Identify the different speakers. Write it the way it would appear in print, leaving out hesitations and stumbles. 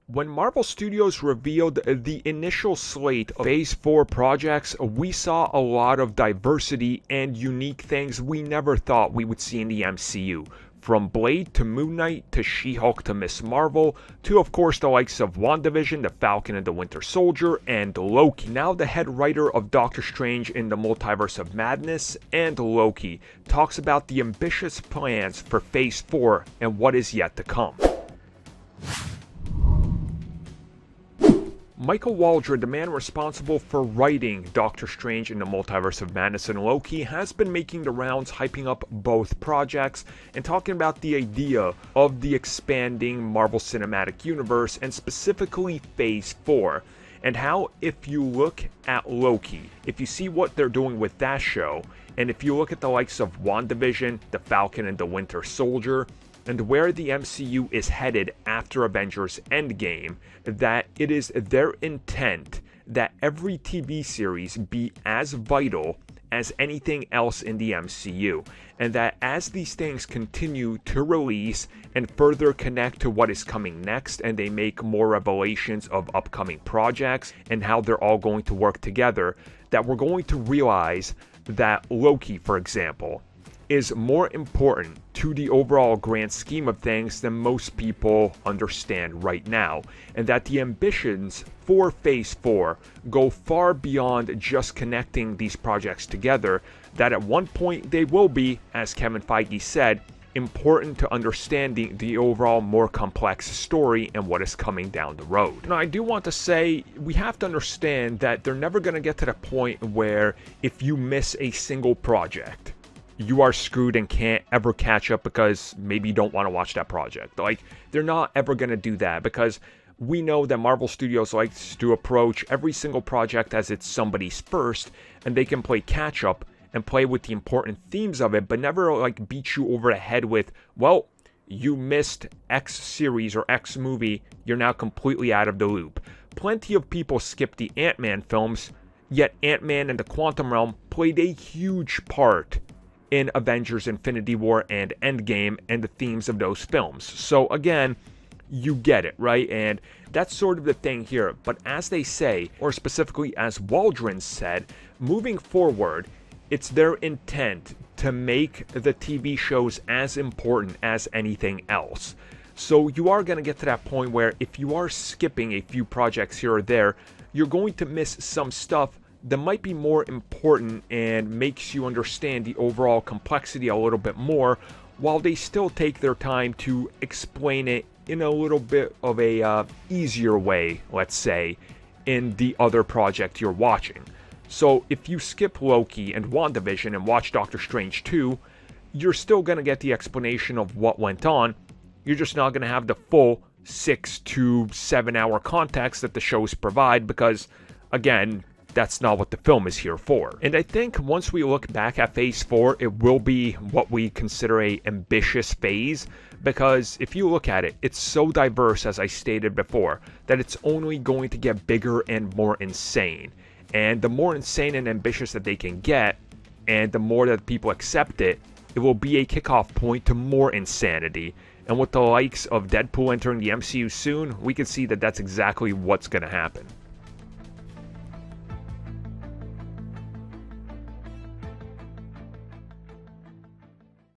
Speaker 1: When Marvel Studios revealed the initial slate of Phase 4 projects, we saw a lot of diversity and unique things we never thought we would see in the MCU. From Blade to Moon Knight to She-Hulk to Ms. Marvel to of course the likes of WandaVision, the Falcon and the Winter Soldier, and Loki. Now the head writer of Doctor Strange in the Multiverse of Madness and Loki talks about the ambitious plans for Phase 4 and what is yet to come. Michael Waldron, the man responsible for writing Doctor Strange in the Multiverse of Madness and Loki, has been making the rounds hyping up both projects and talking about the idea of the expanding Marvel Cinematic Universe and specifically Phase 4. And how, if you look at Loki, if you see what they're doing with that show, and if you look at the likes of WandaVision, the Falcon and the Winter Soldier, and where the MCU is headed after Avengers Endgame, that it is their intent that every TV series be as vital as anything else in the MCU, and that as these things continue to release and further connect to what is coming next, and they make more revelations of upcoming projects and how they're all going to work together, that we're going to realize that Loki, for example, is more important to the overall grand scheme of things than most people understand right now, and that the ambitions for Phase 4 go far beyond just connecting these projects together, that at one point they will be, as Kevin Feige said, important to understanding the overall more complex story and what is coming down the road. Now, I do want to say we have to understand that they're never going to get to the point where if you miss a single project, you are screwed and can't ever catch up because maybe you don't want to watch that project. Like, they're not ever going to do that, because we know that Marvel Studios likes to approach every single project as it's somebody's first, and they can play catch up and play with the important themes of it, but never like beat you over the head with, well, you missed X series or X movie, you're now completely out of the loop. Plenty of people skip the Ant-Man films, yet Ant-Man and the Quantum Realm played a huge part in Avengers Infinity War and Endgame and the themes of those films. So again, you get it, right? And that's sort of the thing here. But as they say, or specifically as Waldron said, moving forward, it's their intent to make the TV shows as important as anything else. So you are going to get to that point where if you are skipping a few projects here or there, you're going to miss some stuff that might be more important and makes you understand the overall complexity a little bit more, while they still take their time to explain it in a little bit of a easier way, let's say, in the other project you're watching. So if you skip Loki and WandaVision and watch Doctor Strange 2, you're still going to get the explanation of what went on. You're just not going to have the full 6 to 7 hour context that the shows provide, because, again, that's not what the film is here for. And I think once we look back at Phase 4, it will be what we consider a ambitious phase, because if you look at it, it's so diverse, as I stated before, that it's only going to get bigger and more insane. And the more insane and ambitious that they can get, and the more that people accept it, it will be a kickoff point to more insanity. And with the likes of Deadpool entering the MCU soon, we can see that that's exactly what's going to happen.